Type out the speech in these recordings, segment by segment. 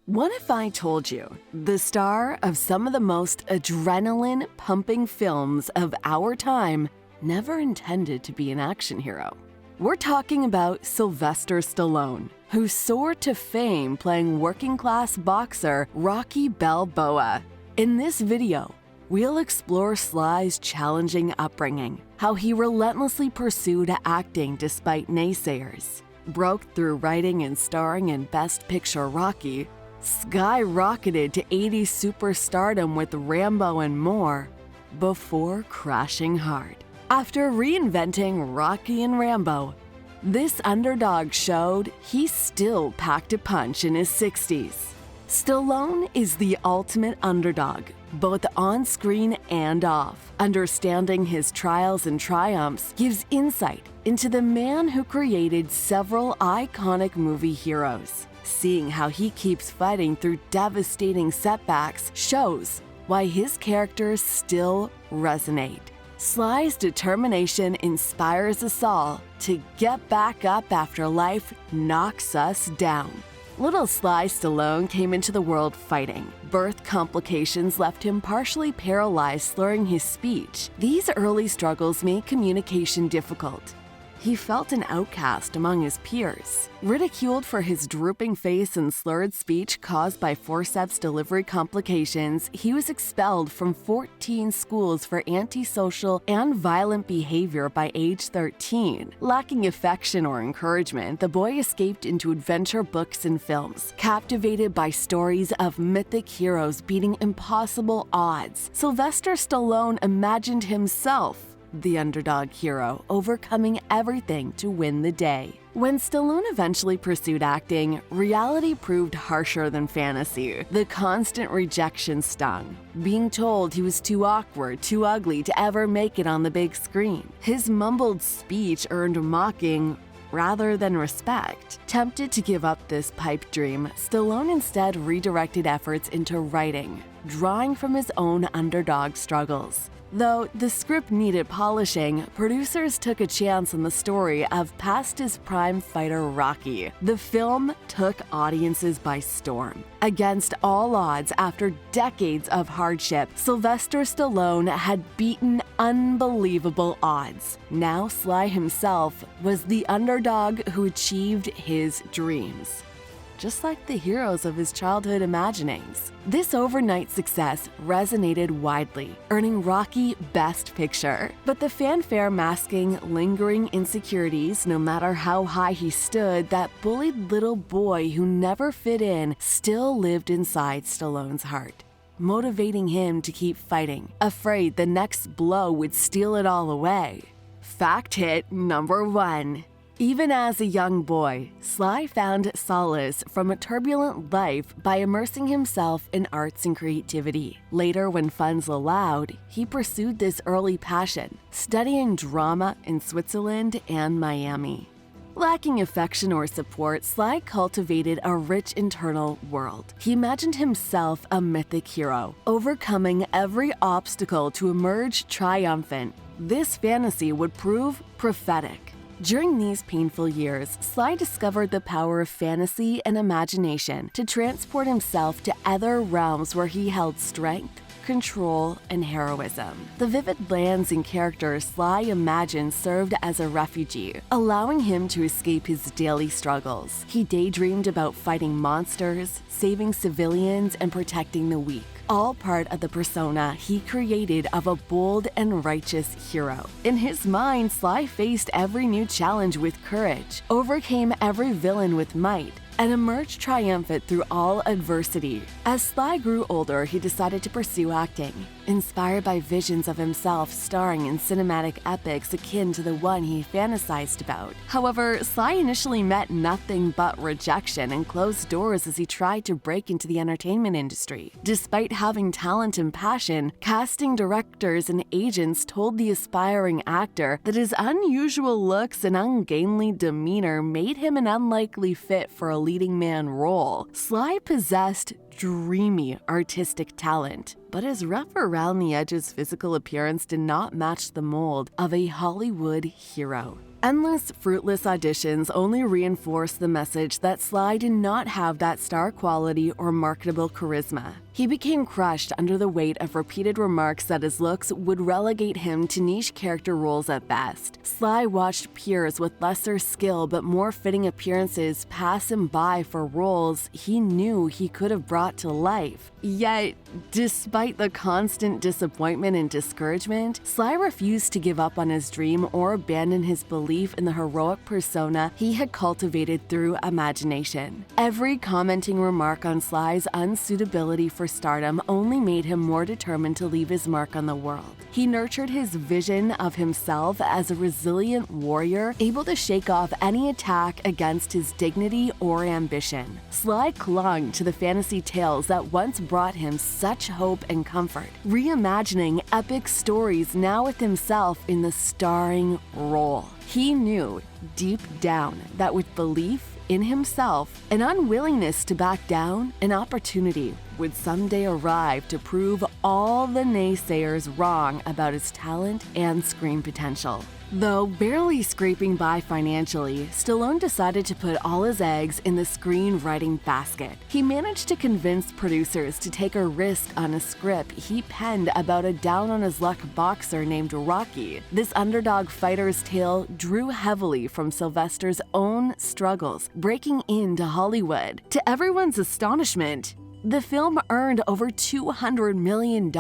What if I told you the star of some of the most adrenaline-pumping films of our time never intended to be an action hero? We're talking about Sylvester Stallone, who soared to fame playing working-class boxer Rocky Balboa. In this video, we'll explore Sly's challenging upbringing, how he relentlessly pursued acting despite naysayers, broke through writing and starring in Best Picture Rocky, skyrocketed to 80s superstardom with Rambo and more, before crashing hard. After reinventing Rocky and Rambo, this underdog showed he still packed a punch in his 60s. Stallone is the ultimate underdog, both on-screen and off. Understanding his trials and triumphs gives insight into the man who created several iconic movie heroes. Seeing how he keeps fighting through devastating setbacks shows why his characters still resonate. Sly's determination inspires us all to get back up after life knocks us down. Little Sly Stallone came into the world fighting. Birth complications left him partially paralyzed, slurring his speech. These early struggles made communication difficult. He felt an outcast among his peers. Ridiculed for his drooping face and slurred speech caused by forceps delivery complications, he was expelled from 14 schools for antisocial and violent behavior by age 13. Lacking affection or encouragement, the boy escaped into adventure books and films. Captivated by stories of mythic heroes beating impossible odds, Sylvester Stallone imagined himself the underdog hero, overcoming everything to win the day. When Stallone eventually pursued acting, reality proved harsher than fantasy. The constant rejection stung, being told he was too awkward, too ugly to ever make it on the big screen. His mumbled speech earned mocking rather than respect. Tempted to give up this pipe dream, Stallone instead redirected efforts into writing, drawing from his own underdog struggles. Though the script needed polishing, producers took a chance on the story of past his prime fighter Rocky. The film took audiences by storm. Against all odds, after decades of hardship, Sylvester Stallone had beaten unbelievable odds. Now Sly himself was the underdog who achieved his dreams, just like the heroes of his childhood imaginings. This overnight success resonated widely, earning Rocky Best Picture. But the fanfare masking lingering insecurities, no matter how high he stood, that bullied little boy who never fit in still lived inside Stallone's heart, motivating him to keep fighting, afraid the next blow would steal it all away. Fact hit number 1. Even as a young boy, Sly found solace from a turbulent life by immersing himself in arts and creativity. Later, when funds allowed, he pursued this early passion, studying drama in Switzerland and Miami. Lacking affection or support, Sly cultivated a rich internal world. He imagined himself a mythic hero, overcoming every obstacle to emerge triumphant. This fantasy would prove prophetic. During these painful years, Sly discovered the power of fantasy and imagination to transport himself to other realms where he held strength, control, and heroism. The vivid lands and characters Sly imagined served as a refugee, allowing him to escape his daily struggles. He daydreamed about fighting monsters, saving civilians, and protecting the weak, all part of the persona he created of a bold and righteous hero. In his mind, Sly faced every new challenge with courage, overcame every villain with might, and emerged triumphant through all adversity. As Sly grew older, he decided to pursue acting, inspired by visions of himself starring in cinematic epics akin to the one he fantasized about. However, Sly initially met nothing but rejection and closed doors as he tried to break into the entertainment industry. Despite having talent and passion, casting directors and agents told the aspiring actor that his unusual looks and ungainly demeanor made him an unlikely fit for a leading man role. Sly possessed dreamy artistic talent, but his rough around the edges physical appearance did not match the mold of a Hollywood hero. Endless, fruitless auditions only reinforced the message that Sly did not have that star quality or marketable charisma. He became crushed under the weight of repeated remarks that his looks would relegate him to niche character roles at best. Sly watched peers with lesser skill but more fitting appearances pass him by for roles he knew he could have brought to life. Yet, despite the constant disappointment and discouragement, Sly refused to give up on his dream or abandon his belief in the heroic persona he had cultivated through imagination. Every commenting remark on Sly's unsuitability for stardom only made him more determined to leave his mark on the world. He nurtured his vision of himself as a resilient warrior, able to shake off any attack against his dignity or ambition. Sly clung to the fantasy tales that once brought him such hope and comfort, reimagining epic stories now with himself in the starring role. He knew deep down that with belief in himself, an unwillingness to back down, an opportunity would someday arrive to prove all the naysayers wrong about his talent and screen potential. Though barely scraping by financially, Stallone decided to put all his eggs in the screenwriting basket. He managed to convince producers to take a risk on a script he penned about a down-on-his-luck boxer named Rocky. This underdog fighter's tale drew heavily from Sylvester's own struggles breaking into Hollywood. To everyone's astonishment, the film earned over $200 million,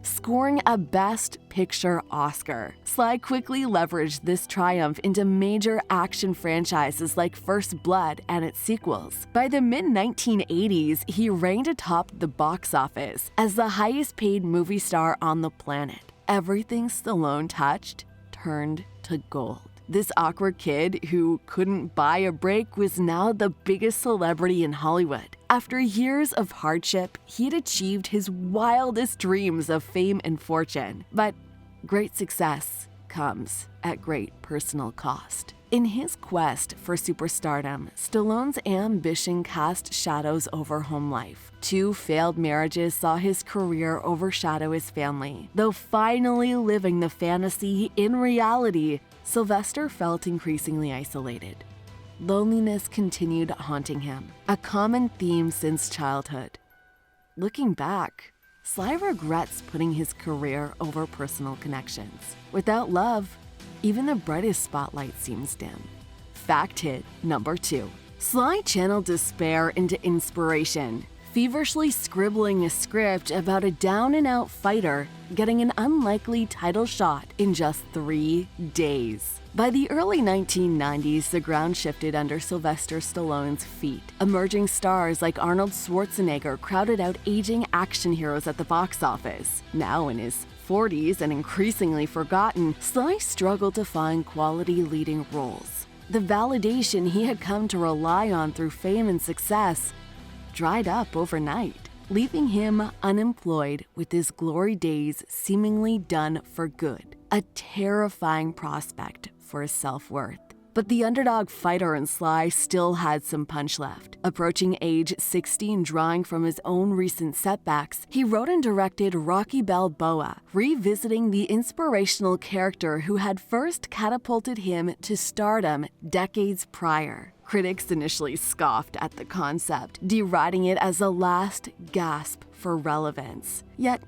scoring a Best Picture Oscar. Sly quickly leveraged this triumph into major action franchises like First Blood and its sequels. By the mid-1980s, he reigned atop the box office as the highest-paid movie star on the planet. Everything Stallone touched turned to gold. This awkward kid who couldn't buy a break was now the biggest celebrity in Hollywood. After years of hardship, he'd achieved his wildest dreams of fame and fortune. But great success comes at great personal cost. In his quest for superstardom, Stallone's ambition cast shadows over home life. 2 failed marriages saw his career overshadow his family. Though finally living the fantasy in reality, Sylvester felt increasingly isolated. Loneliness continued haunting him, a common theme since childhood. Looking back, Sly regrets putting his career over personal connections. Without love, even the brightest spotlight seems dim. Fact hit number 2. Sly channeled despair into inspiration, feverishly scribbling a script about a down-and-out fighter getting an unlikely title shot in just 3 days. By the early 1990s, the ground shifted under Sylvester Stallone's feet. Emerging stars like Arnold Schwarzenegger crowded out aging action heroes at the box office. Now in his 40s and increasingly forgotten, Sly struggled to find quality leading roles. The validation he had come to rely on through fame and success dried up overnight, leaving him unemployed with his glory days seemingly done for good. A terrifying prospect for his self-worth. But the underdog fighter in Sly still had some punch left. Approaching age 60 and drawing from his own recent setbacks, he wrote and directed Rocky Balboa, revisiting the inspirational character who had first catapulted him to stardom decades prior. Critics initially scoffed at the concept, deriding it as a last gasp for relevance. Yet,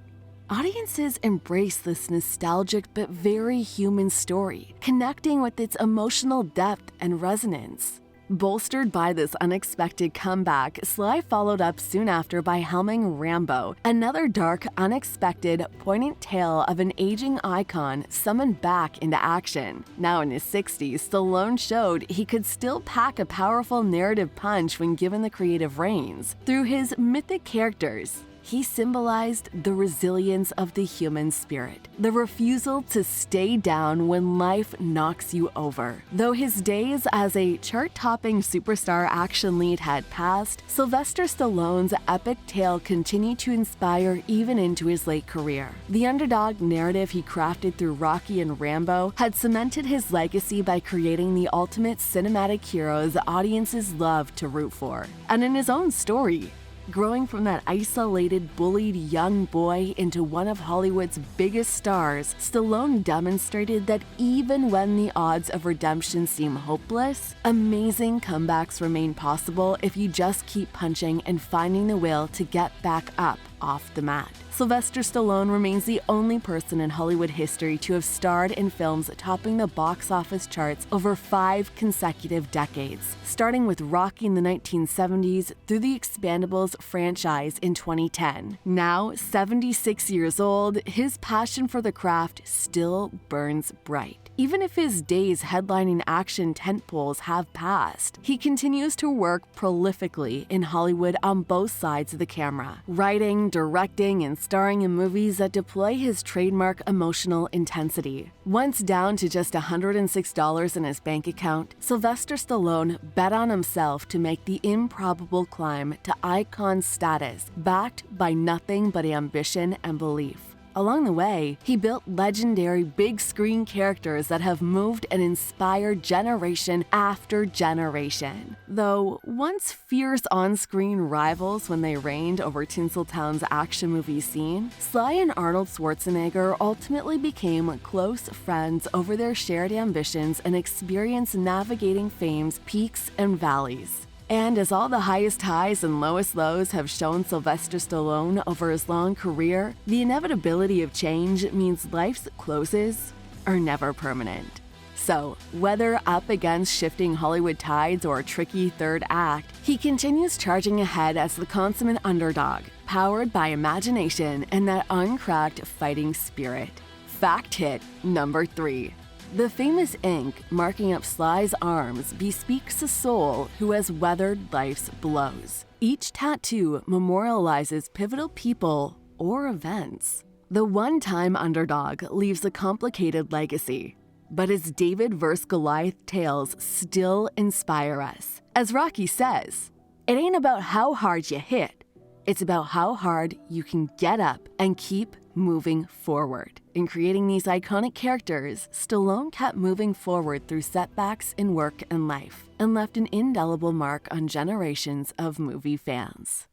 audiences embrace this nostalgic but very human story, connecting with its emotional depth and resonance. Bolstered by this unexpected comeback, Sly followed up soon after by helming Rambo, another dark, unexpected, poignant tale of an aging icon summoned back into action. Now in his 60s, Stallone showed he could still pack a powerful narrative punch when given the creative reins. Through his mythic characters, he symbolized the resilience of the human spirit, the refusal to stay down when life knocks you over. Though his days as a chart-topping superstar action lead had passed, Sylvester Stallone's epic tale continued to inspire even into his late career. The underdog narrative he crafted through Rocky and Rambo had cemented his legacy by creating the ultimate cinematic heroes audiences love to root for. And in his own story, Growing from that isolated, bullied young boy into one of Hollywood's biggest stars, Stallone demonstrated that even when the odds of redemption seem hopeless, amazing comebacks remain possible if you just keep punching and finding the will to get back up off the mat. Sylvester Stallone remains the only person in Hollywood history to have starred in films topping the box office charts over 5 consecutive decades, starting with Rocky in the 1970s through the Expendables franchise in 2010. Now, 76 years old, his passion for the craft still burns bright. Even if his days headlining action tentpoles have passed, he continues to work prolifically in Hollywood on both sides of the camera, writing, directing, and starring in movies that deploy his trademark emotional intensity. Once down to just $106 in his bank account, Sylvester Stallone bet on himself to make the improbable climb to icon status, backed by nothing but ambition and belief. Along the way, he built legendary big-screen characters that have moved and inspired generation after generation. Though once fierce on-screen rivals when they reigned over Tinseltown's action movie scene, Sly and Arnold Schwarzenegger ultimately became close friends over their shared ambitions and experience navigating fame's peaks and valleys. And as all the highest highs and lowest lows have shown Sylvester Stallone over his long career, the inevitability of change means life's closes are never permanent. So, whether up against shifting Hollywood tides or a tricky third act, he continues charging ahead as the consummate underdog, powered by imagination and that uncracked fighting spirit. Fact hit number 3. The famous ink marking up Sly's arms bespeaks a soul who has weathered life's blows. Each tattoo memorializes pivotal people or events. The one-time underdog leaves a complicated legacy, but his David vs. Goliath tales still inspire us. As Rocky says, "It ain't about how hard you hit, it's about how hard you can get up and keep moving forward." In creating these iconic characters, Stallone kept moving forward through setbacks in work and life, and left an indelible mark on generations of movie fans.